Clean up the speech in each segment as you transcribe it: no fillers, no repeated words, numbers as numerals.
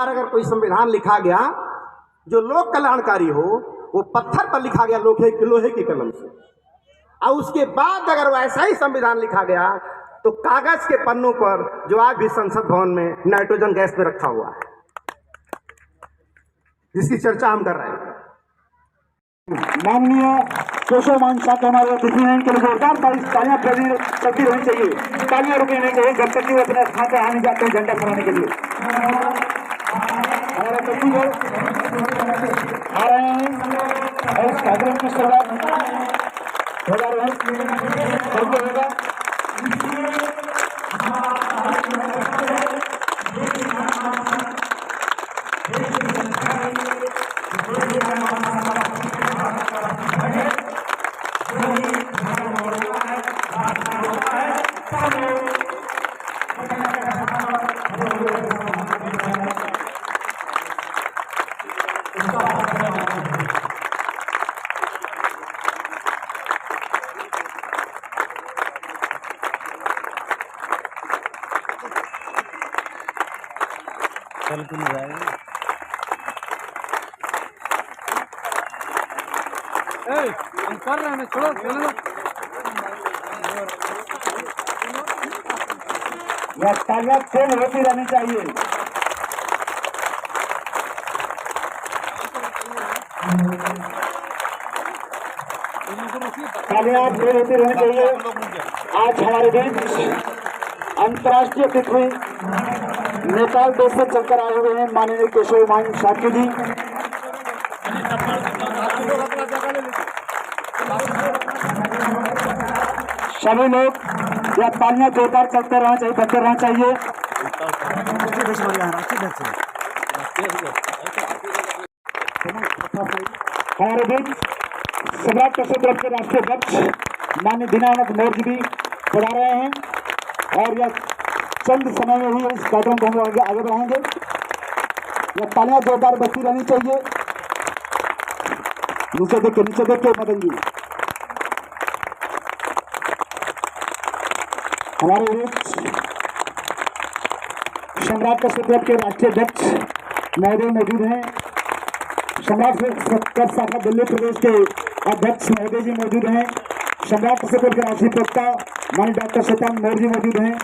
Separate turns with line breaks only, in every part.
अगर कोई संविधान लिखा गया जो लोक कल्याणकारी हो, वो पत्थर पर लिखा गया लोहे की कलम से, और उसके बाद अगर वैसा ही संविधान लिखा गया तो कागज के पन्नों पर, जो आज भी संसद भवन में नाइट्रोजन गैस पे रखा हुआ है, जिसकी चर्चा हम कर रहे हैं।
माननीय केशव मान साहब हमारे अतिथि हैं, इनके लिए जोरदार तालियां चलती रहनी चाहिए, तालियां रुकनी नहीं चाहिए जब तक कि वो अपने स्थान पर आने जाते हैं झंडा फहराने के लिए। हमारे अतिथि आ रहे हैं और इस कार्यक्रम की शुरुआत हो जा रहे हैं होगा।
चल तो मजा आएगा। हम कर रहे हैं, छोड़ो चलो।
यह तालियां तेज होती रहनी चाहिए। तालियां तेज होती रहनी चाहिए। आज हमारे बीच अंतर्राष्ट्रीय अतिथि नेपाल देश से चलकर आए हुए हैं माननीय केशव मान साकी जी। सभी लोग यह तालियां जोरदार चलते रहना चाहिए, बजते रहना चाहिए। हमारे बीच सम्राट कश्यप के राष्ट्रीय अध्यक्ष माननीय दीनानाथ मोर्जी भी पढ़ा रहे हैं और यह चंद समय में ही इस कार्यक्रम को हम आगे बढ़ाएंगे। यह तालियां जोरदार बजती रहनी चाहिए। नीचे देख के मदन जी हमारे बीच सम्राट कश्यप के राष्ट्रीय अध्यक्ष महोदय मौजूद हैं। सम्राट कश्यप शाखा दिल्ली प्रदेश के अध्यक्ष महोदय जी मौजूद हैं। सम्राट कश्यप के राष्ट्रीय प्रवक्ता माननीय डॉक्टर शैतान मौर्य जी मौजूद हैं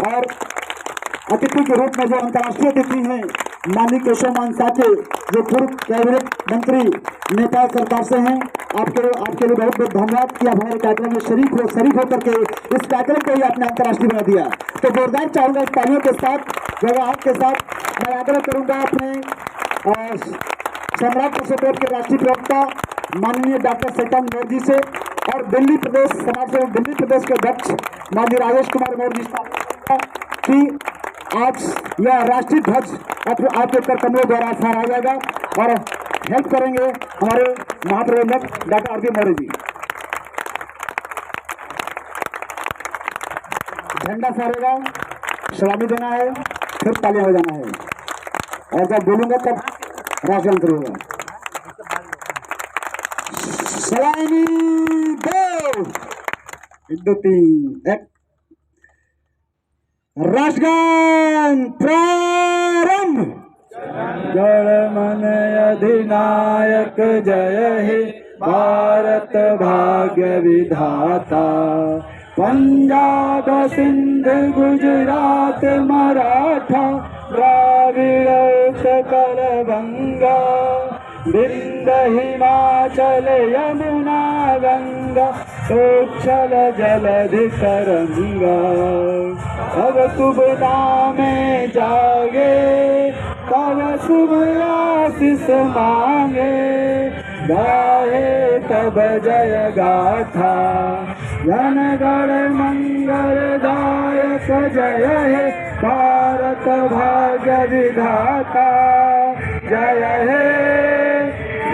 और अतिथि के रूप में जो अंतर्राष्ट्रीय अतिथि हैं माननीय केशव मान साके, जो पूर्व कैबिनेट मंत्री नेपाल सरकार से हैं। आपके लिए बहुत बहुत धन्यवाद कि आप हमारे कार्यक्रम में शरीक होकर के इस कार्यक्रम को ही आपने अंतर्राष्ट्रीय बना दिया। तो जोरदार चाहूंगा इस तालियों के साथ, जवाब के साथ मैं आग्रह करूंगा अपने सम्राट कश्यप के राष्ट्रीय प्रवक्ता माननीय डॉक्टर शैतान मौर्य जी से और दिल्ली प्रदेश समाज सेवक दिल्ली प्रदेश के अध्यक्ष माननीय राजेश कुमार मौर्य जी की आज यह राष्ट्रीय ध्वज आपके कर कमलों द्वारा फहराया जाएगा और हेल्प करेंगे हमारे महाप्रबंधक डॉक्टर आर के मौर्य जी। झंडा फहरेगा, सलामी देना है, फिर तालियां हो जाना है और जब बोलूंगा तब राष्ट्रगान करूंगा। सलामी दो, 1 2 3 एक राष्ट्रगान प्रारंभ। जय मन अधिनायक जय हे भारत भाग्य विधाता, पंजाब सिंध गुजरात मराठा द्राविड़ उत्कल बंगा, विंध्य हिमाचल यमुना गंगा उच्छल जलधि तरंगा। अब सुबह में जागे तब शुभ आशीष मांगे, गाए तब जय गाथा जन गण मंगल दायक जय हे भारत भाग्य विधाता। जय हे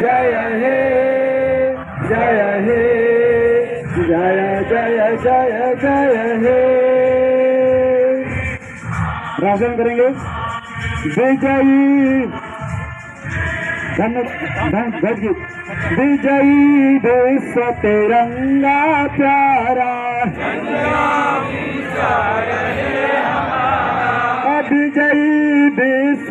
जय हे जय हे जय जय जय जय हे। राशन करेंगे विजयी विजयी विश्व तिरंगा प्यारा, विजयी विश्व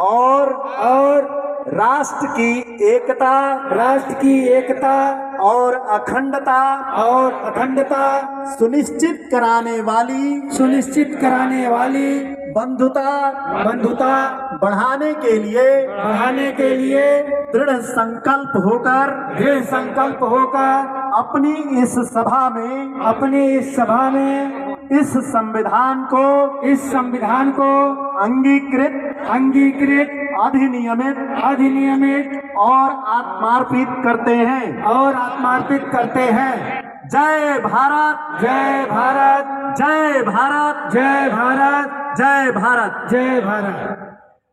और राष्ट्र की एकता और अखंडता सुनिश्चित कराने वाली बंधुता बढ़ाने के लिए दृढ़ संकल्प होकर अपनी इस सभा में इस संविधान को अंगीकृत अधिनियमित और आत्मार्पित करते हैं। जय भारत, जय भारत, जय भारत, जय भारत, जय भारत, जय भारत।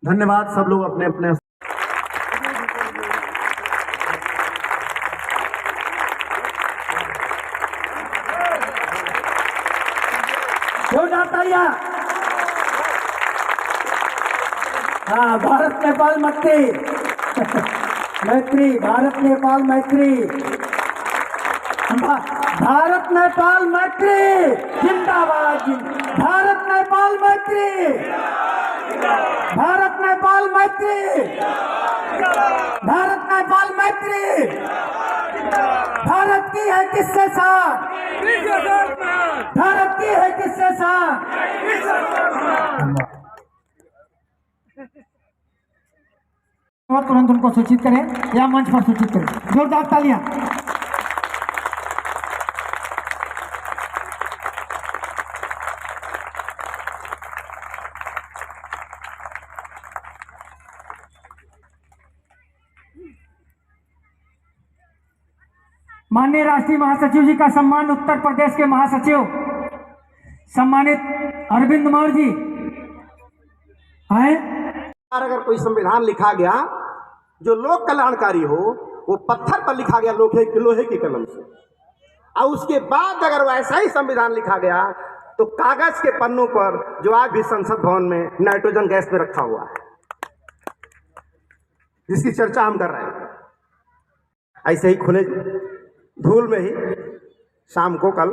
धन्यवाद। सब लोग अपने अपने
हाँ, भारत नेपाल मैत्री भारत नेपाल मैत्री जिंदाबाद। भारत नेपाल मैत्री भारत नेपाल मैत्री भारत की है किससे साथ? भारत की है किससे साथ? और तुरंत उनको सूचित करें या मंच पर सूचित करें। जोरदार तालियां। माननीय राष्ट्रीय महासचिव जी का सम्मान उत्तर प्रदेश के महासचिव सम्मानित अरविंद मौर्य जी आए।
अगर कोई संविधान लिखा गया जो लोक कल्याणकारी हो, वो पत्थर पर लिखा गया लोहे की कलम से, और उसके बाद अगर वैसा ही संविधान लिखा गया तो कागज के पन्नों पर, जो आज भी संसद भवन में नाइट्रोजन गैस में रखा हुआ है, जिसकी चर्चा हम कर रहे हैं, ऐसे ही खुले धूल में ही शाम को कल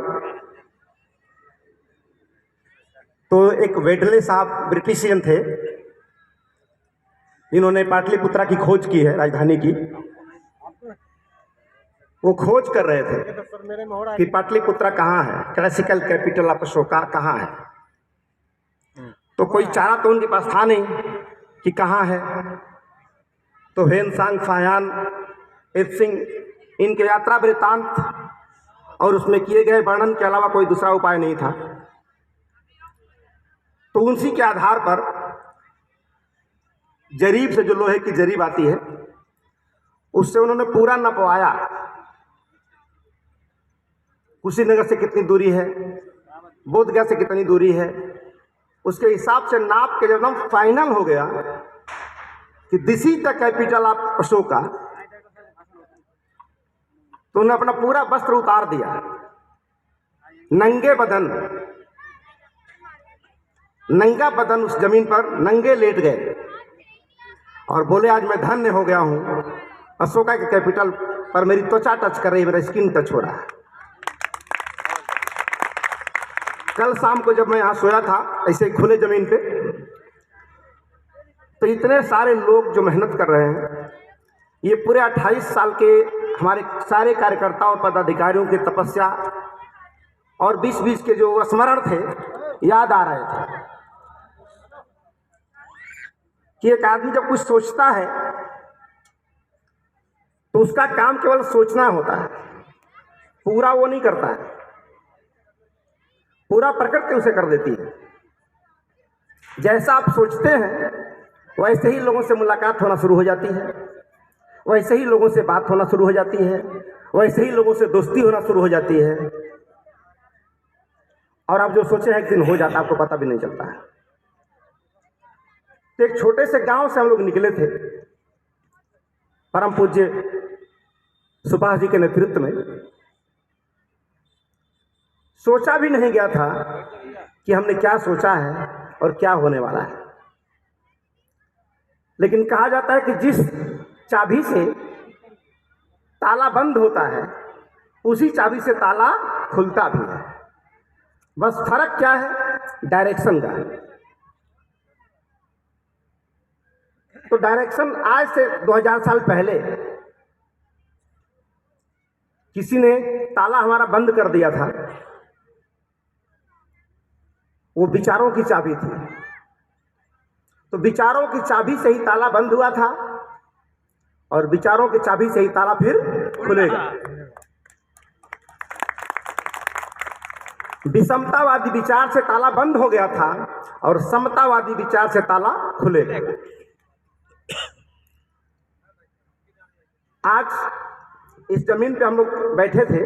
तो एक वेडले साहब ब्रिटिशियन थे, इन्होंने पाटलिपुत्रा की खोज की है, राजधानी की। वो खोज कर रहे थे कि पाटलिपुत्रा कहाँ है, क्लासिकल कैपिटल ऑफ अशोका कहाँ है। तो कोई चारा तो उनके पास था नहीं कि कहाँ है। तो हेनसांग फायान सिंह इनके यात्रा वृत्तांत और उसमें किए गए वर्णन के अलावा कोई दूसरा उपाय नहीं था। तो उसी के आधार पर जरीब से, जो लोहे की जरीब आती है, उससे उन्होंने पूरा नपवाया, कुशीनगर से कितनी दूरी है, बोधगया से कितनी दूरी है, उसके हिसाब से नाप के जब हम फाइनल हो गया कि this is the capital of Ashoka, तो उन्होंने अपना पूरा वस्त्र उतार दिया, नंगा बदन उस जमीन पर नंगे लेट गए और बोले, आज मैं धन्य हो गया हूं, अशोका के कैपिटल पर मेरी त्वचा टच कर रही है, मेरा स्किन टच हो रहा है। कल शाम को जब मैं यहां सोया था ऐसे खुले जमीन पे, तो इतने सारे लोग जो मेहनत कर रहे हैं, ये पूरे 28 साल के हमारे सारे कार्यकर्ताओं और पदाधिकारियों की तपस्या और 20-20 के जो स्मरण थे, याद आ रहे थे कि एक आदमी जब कुछ सोचता है तो उसका काम केवल सोचना होता है, पूरा वो नहीं करता है, पूरा प्रकृति उसे कर देती है। जैसा आप सोचते हैं वैसे ही लोगों से मुलाकात होना शुरू हो जाती है, वैसे ही लोगों से बात होना शुरू हो जाती है, वैसे ही लोगों से दोस्ती होना शुरू हो जाती है, और आप जो सोचे हैं एक दिन हो जाता, आपको पता भी नहीं चलता है। तो एक छोटे से गांव से हम लोग निकले थे, परम पूज्य सुभाष जी के नेतृत्व में। सोचा भी नहीं गया था कि हमने क्या सोचा है और क्या होने वाला है, लेकिन कहा जाता है कि जिस चाबी से ताला बंद होता है उसी चाबी से ताला खुलता भी है। बस फर्क क्या है? डायरेक्शन का। तो डायरेक्शन आज से 2000 साल पहले किसी ने ताला हमारा बंद कर दिया था, वो विचारों की चाबी थी। तो विचारों की चाबी से ही ताला बंद हुआ था और विचारों की चाबी से ही ताला फिर खुलेगा। विषमतावादी विचार से ताला बंद हो गया था और समतावादी विचार से ताला खुलेगा। आज इस जमीन पे हम लोग बैठे थे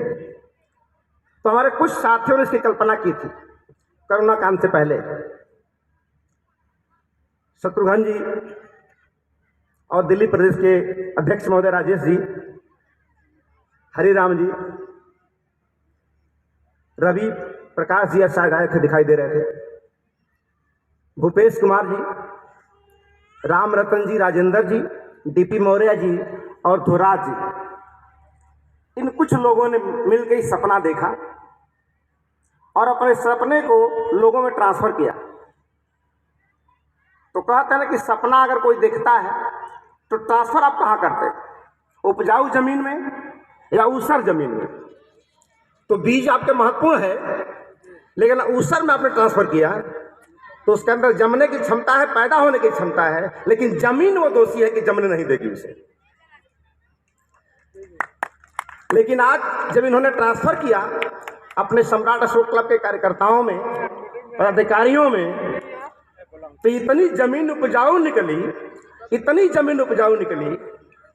तो हमारे कुछ साथियों ने इसकी कल्पना की थी कोरोना कांड से पहले। शत्रुघ्न जी और दिल्ली प्रदेश के अध्यक्ष महोदय राजेश जी, हरिराम जी, रवि प्रकाश जी शायद आए थे, दिखाई दे रहे थे, भूपेश कुमार जी, राम रतन जी, राजेंद्र जी, डीपी मौर्य जी और ध्रुवराज जी। इन कुछ लोगों ने मिलकर ही सपना देखा और अपने सपने को लोगों में ट्रांसफर किया। तो कहते हैं ना कि सपना अगर कोई देखता है तो ट्रांसफर आप कहाँ करते हैं, उपजाऊ जमीन में या ऊसर जमीन में। तो बीज आपके महत्वपूर्ण है, लेकिन ऊसर में आपने ट्रांसफर किया तो उसके अंदर जमने की क्षमता है, पैदा होने की क्षमता है, लेकिन जमीन वो दोषी है कि जमने नहीं देगी उसे। लेकिन आज जब इन्होंने ट्रांसफर किया अपने सम्राट अशोक क्लब के कार्यकर्ताओं में और अधिकारियों में, तो इतनी जमीन उपजाऊ निकली, इतनी जमीन उपजाऊ निकली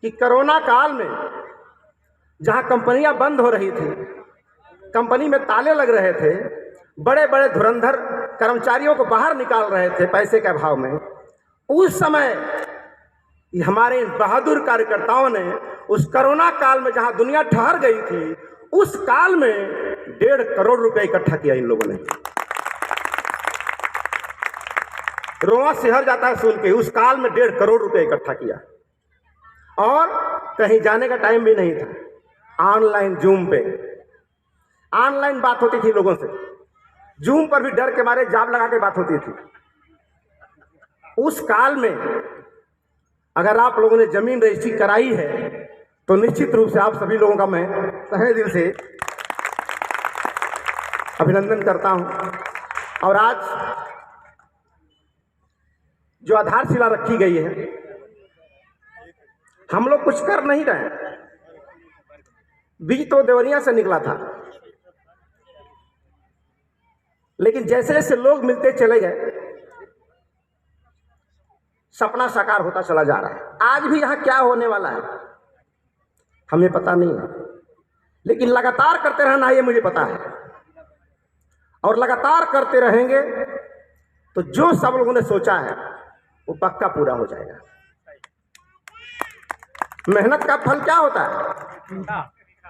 कि कोरोना काल में जहां कंपनियां बंद हो रही थी, कंपनी में ताले लग रहे थे, बड़े बड़े धुरंधर कर्मचारियों को बाहर निकाल रहे थे पैसे के अभाव में, उस समय हमारे बहादुर कार्यकर्ताओं ने उस कोरोना काल में जहां दुनिया ठहर गई थी, उस काल में 1.5 करोड़ रुपए इकट्ठा किया इन लोगों ने। रोआ सिहर जाता है सुन के, उस काल में 1.5 करोड़ रुपए इकट्ठा किया और कहीं जाने का टाइम भी नहीं था। ऑनलाइन जूम पे ऑनलाइन बात होती थी लोगों से, जूम पर भी डर के मारे जाब लगा के बात होती थी। उस काल में अगर आप लोगों ने जमीन रजिस्ट्री कराई है तो निश्चित रूप से आप सभी लोगों का मैं तहे दिल से अभिनंदन करता हूं। और आज जो आधारशिला रखी गई है, हम लोग कुछ कर नहीं रहे, बीज तो देवरिया से निकला था, लेकिन जैसे जैसे लोग मिलते चले गए सपना साकार होता चला जा रहा है। आज भी यहां क्या होने वाला है हमें पता नहीं है, लेकिन लगातार करते रहना ये मुझे पता है, और लगातार करते रहेंगे तो जो सब लोगों ने सोचा है वो पक्का पूरा हो जाएगा। मेहनत का फल क्या होता है?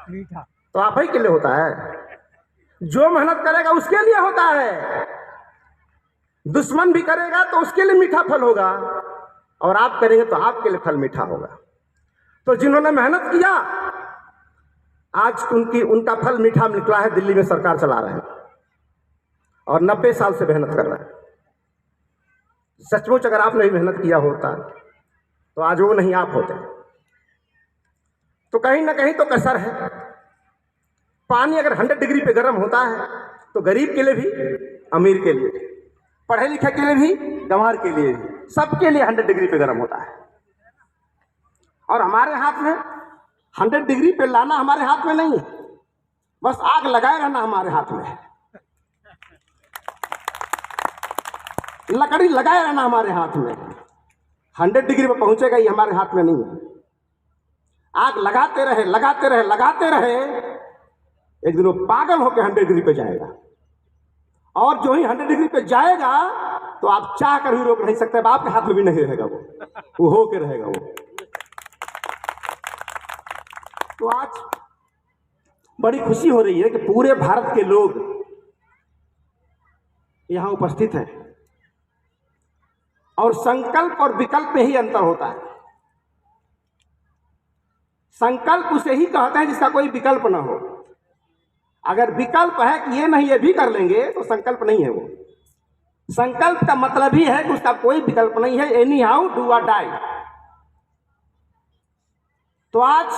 मीठा। तो आप ही के लिए होता है, जो मेहनत करेगा उसके लिए होता है। दुश्मन भी करेगा तो उसके लिए मीठा फल होगा, और आप करेंगे तो आपके लिए फल मीठा होगा। तो जिन्होंने मेहनत किया आज उनका फल मीठा निकला है। दिल्ली में सरकार चला रहे हैं और 90 साल से मेहनत कर रहे हैं। सचमुच अगर आपने भी मेहनत किया होता तो आज वो नहीं आप होते। तो कहीं ना कहीं तो कसर है। पानी अगर 100 डिग्री पे गर्म होता है तो गरीब के लिए भी, अमीर के लिए भी, पढ़े लिखे के लिए भी, गंवार के लिए भी, सबके लिए 100 डिग्री पे गर्म होता है। और हमारे हाथ में 100 डिग्री पे लाना हमारे हाथ में नहीं है, बस आग लगाए रहना हमारे हाथ में है। लकड़ी लगाए रहना हमारे हाथ में। 100 डिग्री पे पहुंचेगा ये हमारे हाथ में नहीं है। आग लगाते रहे, लगाते रहे, लगाते रहे, एक दिन वो पागल होकर 100 डिग्री पे जाएगा। और जो ही 100 डिग्री पे जाएगा तो आप चाह कर भी रोक नहीं सकते, आपके हाथ में भी नहीं रहेगा, वो हो के रहेगा वो। तो आज बड़ी खुशी हो रही है कि पूरे भारत के लोग यहां उपस्थित हैं, और संकल्प और विकल्प में ही अंतर होता है। संकल्प उसे ही कहते हैं जिसका कोई विकल्प ना हो। अगर विकल्प है कि ये नहीं ये भी कर लेंगे तो संकल्प नहीं है वो। संकल्प का मतलब ही है कि उसका कोई विकल्प नहीं है, एनी हाउ डू और डाई, तो आज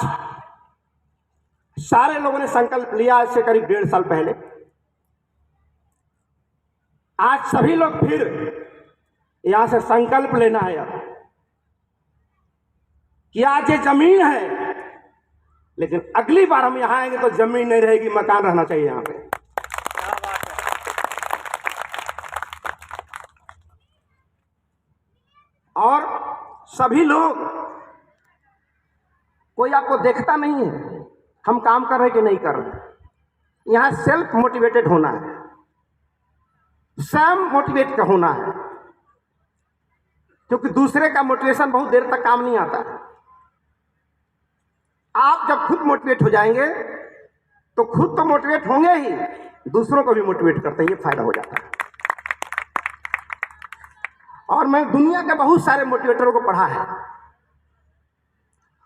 सारे लोगों ने संकल्प लिया इससे करीब 1.5 साल पहले। आज सभी लोग फिर यहां से संकल्प लेना है अब कि आज ये जमीन है, लेकिन अगली बार हम यहां आएंगे तो जमीन नहीं रहेगी, मकान रहना चाहिए यहां पे। और सभी लोग, कोई आपको देखता नहीं है हम काम कर रहे कि नहीं कर रहे। यहां सेल्फ मोटिवेटेड होना है, स्वयं मोटिवेट होना है, क्योंकि दूसरे का मोटिवेशन बहुत देर तक काम नहीं आता है। आप जब खुद मोटिवेट हो जाएंगे तो खुद तो मोटिवेट होंगे ही, दूसरों को भी मोटिवेट करते हैं, ये फायदा हो जाता है। और मैं दुनिया के बहुत सारे मोटिवेटरों को पढ़ा है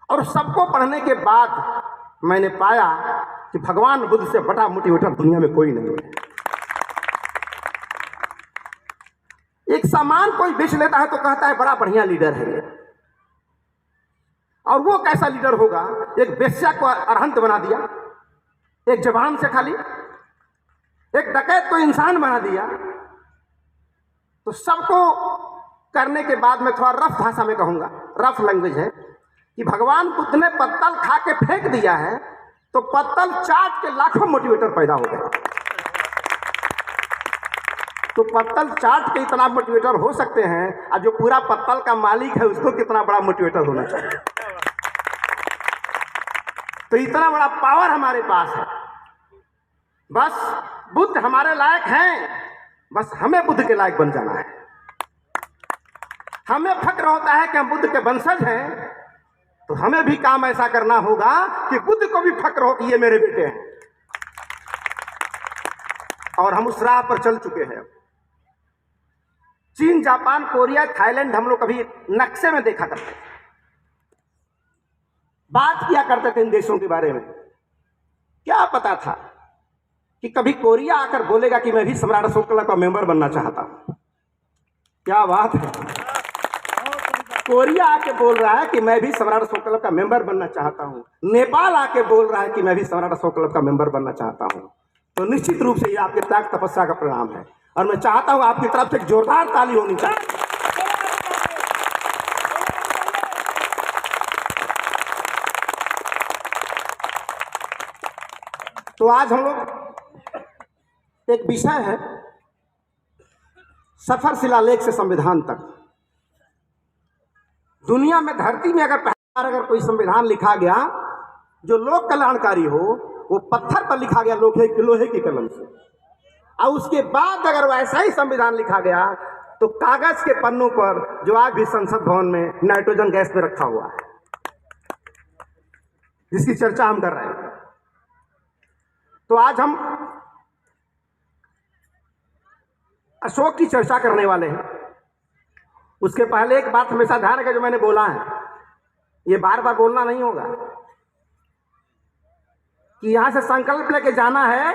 और सबको पढ़ने के बाद मैंने पाया कि भगवान बुद्ध से बड़ा मोटिवेटर दुनिया में कोई नहीं है। एक सामान कोई बेच लेता है तो कहता है बड़ा बढ़िया लीडर है ये, और वो कैसा लीडर होगा? एक वेश्या को अरहंत बना दिया, एक जवान से खाली, एक डकैत को इंसान बना दिया। तो सबको करने के बाद मैं थोड़ा रफ भाषा में कहूंगा, रफ लैंग्वेज है, कि भगवान बुद्ध ने पत्तल खा के फेंक दिया है तो पत्तल चाट के लाखों मोटिवेटर पैदा हो गए। तो पत्तल चाट के इतना मोटिवेटर हो सकते हैं, और जो पूरा पत्तल का मालिक है उसको कितना बड़ा मोटिवेटर होना चाहिए। तो इतना बड़ा पावर हमारे पास है। बस बुद्ध हमारे लायक हैं, बस हमें बुद्ध के लायक बन जाना है। हमें फक्र होता है कि हम बुद्ध के वंशज हैं, तो हमें भी काम ऐसा करना होगा कि बुद्ध को भी फक्र हो कि ये मेरे बेटे हैं। और हम उस राह पर चल चुके हैं। चीन, जापान, कोरिया, थाईलैंड हम लोग कभी नक्शे में देखा करते थे, बात किया करते थे इन देशों के बारे में। क्या पता था कि कभी कोरिया आकर बोलेगा कि मैं भी सम्राट अशोक क्लब का मेंबर बनना चाहता हूं। क्या बात है, कोरिया आके बोल रहा है कि मैं भी सम्राट अशोक क्लब का मेंबर बनना चाहता हूं। नेपाल आके बोल रहा है कि मैं भी सम्राट अशोक क्लब का मेंबर बनना चाहता हूं। तो निश्चित रूप से ये आपके त्याग तपस्या का परिणाम है, और मैं चाहता हूं आपकी तरफ से एक जोरदार ताली होनी चाहिए। तो आज हम लोग एक विषय है सफर शिलालेख से संविधान तक। दुनिया में, धरती में अगर कोई संविधान लिखा गया जो लोक कल्याणकारी हो, वो पत्थर पर लिखा गया लोहे की कलम से। और उसके बाद अगर वैसा ही संविधान लिखा गया तो कागज के पन्नों पर, जो आज भी संसद भवन में नाइट्रोजन गैस में रखा हुआ है, जिसकी चर्चा हम कर रहे हैं। तो आज हम अशोक की चर्चा करने वाले हैं। उसके पहले एक बात हमेशा ध्यान रखें, जो मैंने बोला है ये बार बार बोलना नहीं होगा, कि यहां से संकल्प लेके जाना है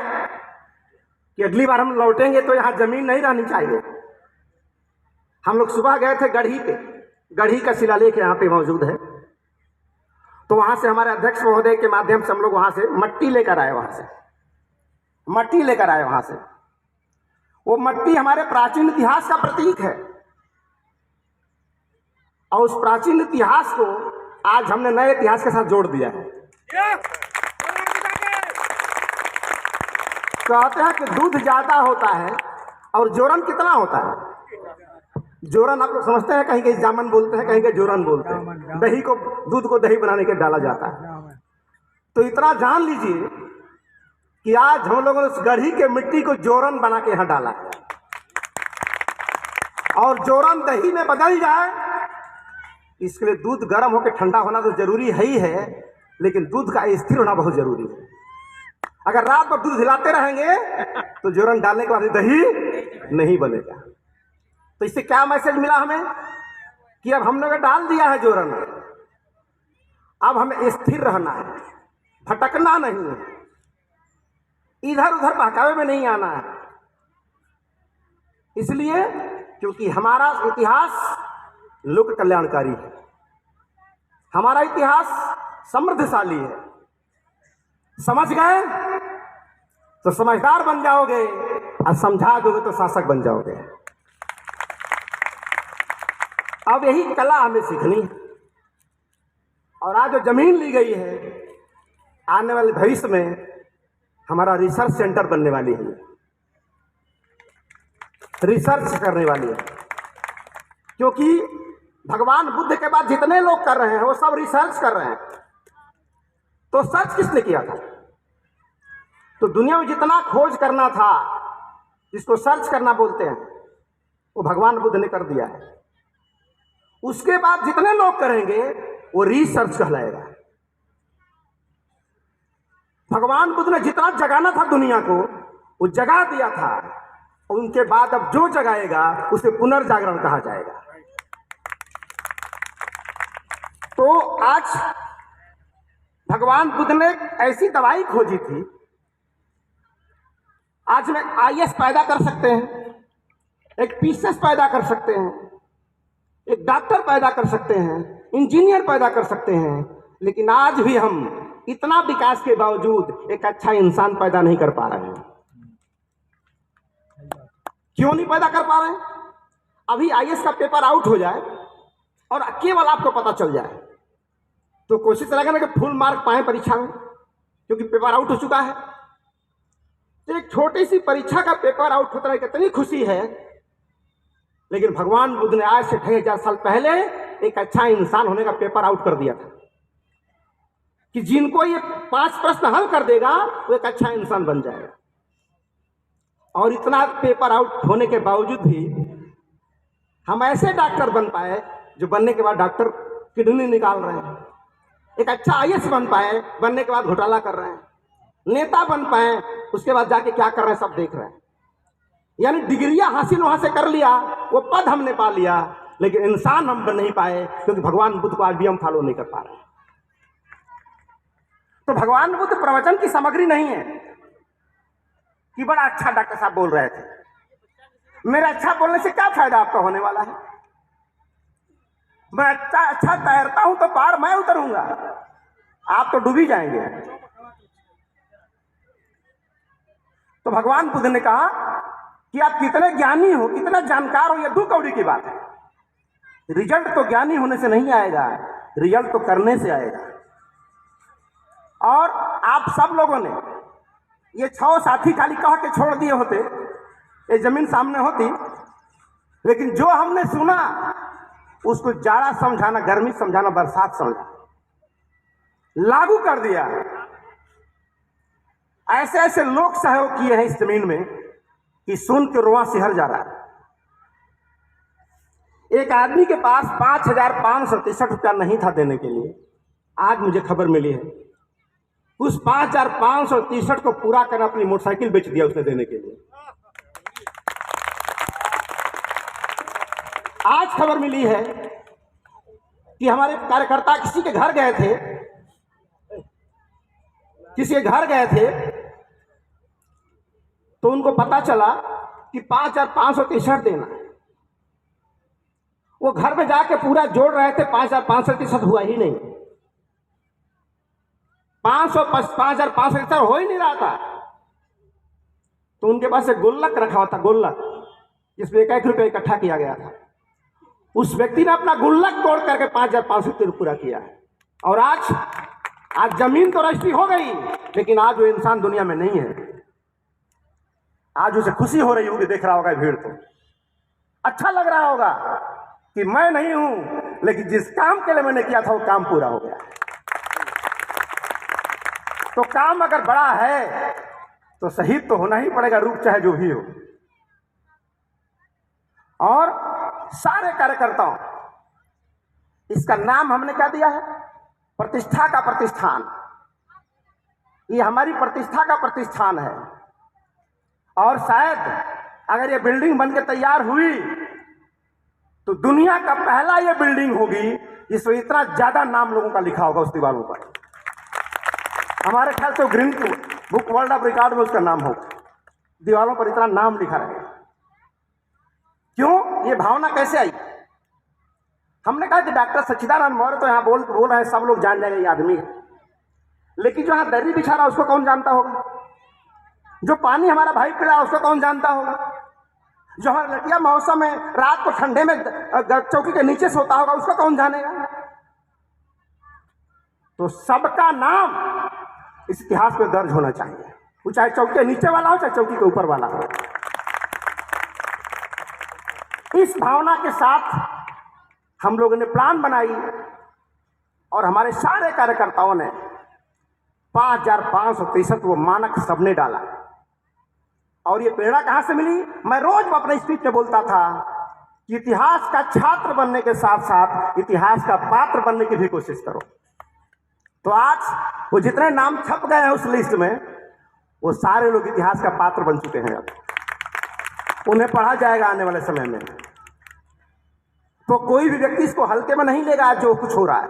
कि अगली बार हम लौटेंगे तो यहां जमीन नहीं रहनी चाहिए। हम लोग सुबह गए थे गढ़ी पे, गढ़ी का शिलालेख यहाँ पे मौजूद है। तो वहां से हमारे अध्यक्ष महोदय के माध्यम से हम लोग वहां से मट्टी लेकर आए, वहां से वो मट्टी हमारे प्राचीन इतिहास का प्रतीक है। और उस प्राचीन इतिहास को आज हमने नए इतिहास के साथ जोड़ दिया है। कहते हैं कि दूध ज्यादा होता है और जोरन कितना होता है? जोरन आप लोग समझते हैं, कहीं कहीं जामन बोलते हैं, कहीं कहीं जोरन बोलते हैं। दही को, दूध को दही बनाने के डाला जाता है। तो इतना जान लीजिए कि आज हम लोगों ने उस गढ़ी के मिट्टी को जोरन बना के यहां डाला है। और जोरन दही में बदल जाए, इसके लिए दूध गर्म होकर ठंडा होना तो जरूरी है ही है, लेकिन दूध का स्थिर होना बहुत जरूरी है। अगर रात भर दूध हिलाते रहेंगे तो जोरन डालने के बाद दही नहीं बनेगा। तो इससे क्या मैसेज मिला हमें कि अब हम लोग डाल दिया है जोरन, अब हमें स्थिर रहना है, भटकना नहीं है, इधर उधर बहकावे में नहीं आना है। इसलिए क्योंकि हमारा इतिहास लोक कल्याणकारी है, हमारा इतिहास समृद्धशाली है। समझ गए तो समझदार बन जाओगे, और समझा दोगे तो शासक बन जाओगे। अब यही कला हमें सीखनी है। और आज जो जमीन ली गई है, आने वाले भविष्य में हमारा रिसर्च सेंटर बनने वाली है, रिसर्च करने वाली है। क्योंकि भगवान बुद्ध के बाद जितने लोग कर रहे हैं वो सब रिसर्च कर रहे हैं। तो सर्च किसने किया था? तो दुनिया में जितना खोज करना था, जिसको सर्च करना बोलते हैं, वो भगवान बुद्ध ने कर दिया है। उसके बाद जितने लोग करेंगे वो रिसर्च कहलाएगा। भगवान बुद्ध ने जितना जगाना था दुनिया को, वो जगा दिया था। और उनके बाद अब जो जगाएगा उसे पुनर्जागरण कहा जाएगा। तो आज भगवान बुद्ध ने ऐसी दवाई खोजी थी, आज में आईएएस पैदा कर सकते हैं, एक पीसीएस पैदा कर सकते हैं, एक डॉक्टर पैदा कर सकते हैं, इंजीनियर पैदा कर सकते हैं। लेकिन आज भी हम इतना विकास के बावजूद एक अच्छा इंसान पैदा नहीं कर पा रहे हैं। क्यों नहीं पैदा कर पा रहे हैं? अभी आईएएस का पेपर आउट हो जाए और केवल आपको पता चल जाए तो कोशिश करेगा कि फुल मार्क पाए परीक्षा में, क्योंकि पेपर आउट हो चुका है। तो एक छोटी सी परीक्षा का पेपर आउट होता है, कितनी खुशी है। लेकिन भगवान बुद्ध ने आज से 2500 साल पहले एक अच्छा इंसान होने का पेपर आउट कर दिया था कि जिनको ये 5 प्रश्न हल कर देगा वो एक अच्छा इंसान बन जाएगा। और इतना पेपर आउट होने के बावजूद भी हम ऐसे डॉक्टर बन पाए जो बनने के बाद डॉक्टर किडनी निकाल रहे हैं, एक अच्छा आईएएस बन पाए, बनने के बाद घोटाला कर रहे हैं, नेता बन पाए, उसके बाद जाके क्या कर रहे हैं सब देख रहे हैं। यानी डिग्रियां हासिल वहां से कर लिया, वो पद हमने पा लिया, लेकिन इंसान हम बन नहीं पाए, क्योंकि भगवान बुद्ध को आज भी हम फॉलो नहीं कर पा रहे। तो भगवान बुद्ध प्रवचन की सामग्री नहीं है कि बड़ा अच्छा डॉक्टर साहब बोल रहे थे, मेरा अच्छा बोलने से क्या फायदा आपका होने वाला है? मैं अच्छा तैरता हूं तो पार मैं उतरूंगा, आप तो डूबी जाएंगे। तो भगवान बुद्ध ने कहा कि आप कितने ज्ञानी हो, कितना जानकार हो, यह 2 कौड़ी की बात है। रिजल्ट तो ज्ञानी होने से नहीं आएगा, रिजल्ट तो करने से आएगा। और आप सब लोगों ने ये 6 साथी खाली कह के छोड़ दिए होते, ये जमीन सामने होती, लेकिन जो हमने सुना उसको जाड़ा समझाना, गर्मी समझाना, बरसात समझाना, लागू कर दिया। ऐसे ऐसे लोग सहयोग किए हैं इस जमीन में कि सुन के रोआ सिहर जा रहा है। एक आदमी के पास 5563 रुपया नहीं था देने के लिए, आज मुझे खबर मिली है उस 5563 को पूरा कर अपनी मोटरसाइकिल बेच दिया उसने देने के लिए। आज खबर मिली है कि हमारे कार्यकर्ता किसी के घर गए थे, तो उनको पता चला कि 5563 देना है। वो घर में जाके पूरा जोड़ रहे थे, 5563 हुआ ही नहीं, 5563 हो ही नहीं रहा था। तो उनके पास एक गुल्लक रखा हुआ था, गुल्लक जिसमें 1-1 रुपया इकट्ठा किया गया था। उस व्यक्ति ने अपना गुल्लक तोड़ करके 5563 पूरा किया है। और आज जमीन तो रजिस्ट्री हो गई, लेकिन आज वो इंसान दुनिया में नहीं है। आज उसे खुशी हो रही होगी, देख रहा होगा भीड़, तो अच्छा लग रहा होगा कि मैं नहीं हूं, लेकिन जिस काम के लिए मैंने किया था वो काम पूरा हो गया। तो काम अगर बड़ा है तो शहीद तो होना ही पड़ेगा, रूप चाहे जो भी हो। और सारे कार्यकर्ताओं, इसका नाम हमने क्या दिया है? प्रतिष्ठा का प्रतिष्ठान। ये हमारी प्रतिष्ठा का प्रतिष्ठान है। और शायद अगर ये बिल्डिंग बनकर तैयार हुई तो दुनिया का पहला ये बिल्डिंग होगी जिसमें इतना ज्यादा नाम लोगों का लिखा होगा उस दीवारों पर। हमारे ख्याल से green book world of record में उसका नाम होगा, दीवारों पर इतना नाम लिखा रहेगा। क्यों? ये भावना कैसे आई? हमने कहा कि डॉक्टर सच्चिदानंद मौर्य तो यहाँ बोल रहे हैं, सब लोग जान जाएंगे ये आदमी है, लेकिन जो यहाँ दर्री बिछा रहा उसको कौन जानता होगा? जो पानी हमारा भाई पी रहा उसको कौन जानता होगा? जो हमारा लड़किया मौसम में रात को ठंडे में चौकी के नीचे सोता होगा उसको कौन जानेगा? तो सबका नाम इस इतिहास में दर्ज होना चाहिए, वो चाहे चौकी के नीचे वाला हो चाहे चौकी के ऊपर वाला हो। इस भावना के साथ हम लोगों ने प्लान बनाई और हमारे सारे कार्यकर्ताओं ने 5563 वो मानक सबने डाला। और ये प्रेरणा कहां से मिली? मैं रोज अपने स्पीच में बोलता था कि इतिहास का छात्र बनने के साथ साथ इतिहास का पात्र बनने की भी कोशिश करो। तो आज वो जितने नाम छप गए हैं उस लिस्ट में, वो सारे लोग इतिहास का पात्र बन चुके हैं। अब उन्हें पढ़ा जाएगा आने वाले समय में। तो कोई भी व्यक्ति इसको हल्के में नहीं लेगा जो कुछ हो रहा है।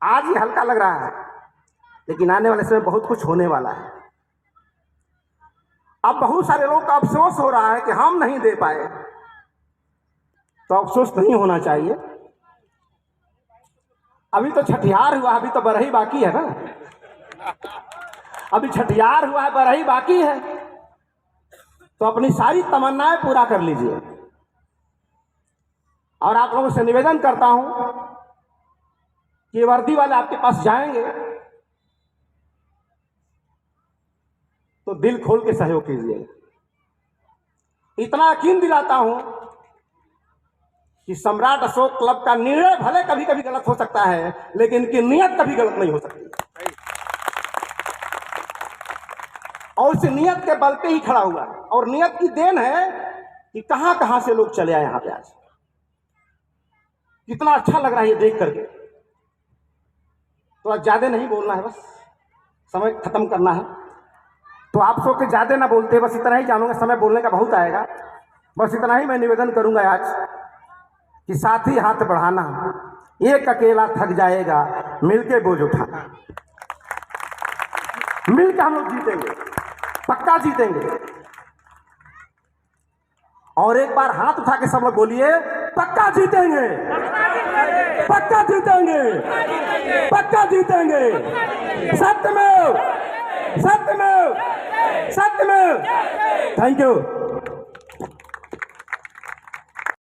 आज ये हल्का लग रहा है, लेकिन आने वाले समय बहुत कुछ होने वाला है। अब बहुत सारे लोगों का अफसोस हो रहा है कि हम नहीं दे पाए, तो अफसोस नहीं होना चाहिए। अभी तो छठियार हुआ, अभी तो बरही बाकी है ना। अभी छठियार हुआ है, बरही बाकी है, तो अपनी सारी तमन्नाएं पूरा कर लीजिए। और आप लोगों से निवेदन करता हूं कि वर्दी वाले आपके पास जाएंगे तो दिल खोल के सहयोग कीजिए। इतना यकीन दिलाता हूं कि सम्राट अशोक क्लब का निर्णय भले कभी कभी गलत हो सकता है, लेकिन इनकी नियत कभी गलत नहीं हो सकती। और उस नियत के बल पे ही खड़ा हुआ है। और नियत की देन है कि कहां कहां से लोग चले आए यहां पे। आज कितना अच्छा लग रहा है ये देख करके। तो आज ज्यादा नहीं बोलना है, बस समय खत्म करना है। तो आप सो के ज्यादा ना बोलते, बस इतना ही जानूंगा, समय बोलने का बहुत आएगा। बस इतना ही मैं निवेदन करूंगा आज कि साथी हाथ बढ़ाना, एक अकेला थक जाएगा, मिलके बोझ उठाना। मिलकर हम लोग जीतेंगे, पक्का जीतेंगे। और एक बार हाथ उठा के सब लोग बोलिए, पक्का जीतेंगे, पक्का जीतेंगे, पक्का जीतेंगे। सत्यमेव, सत्यमेव, सत्यमेव। Thank you.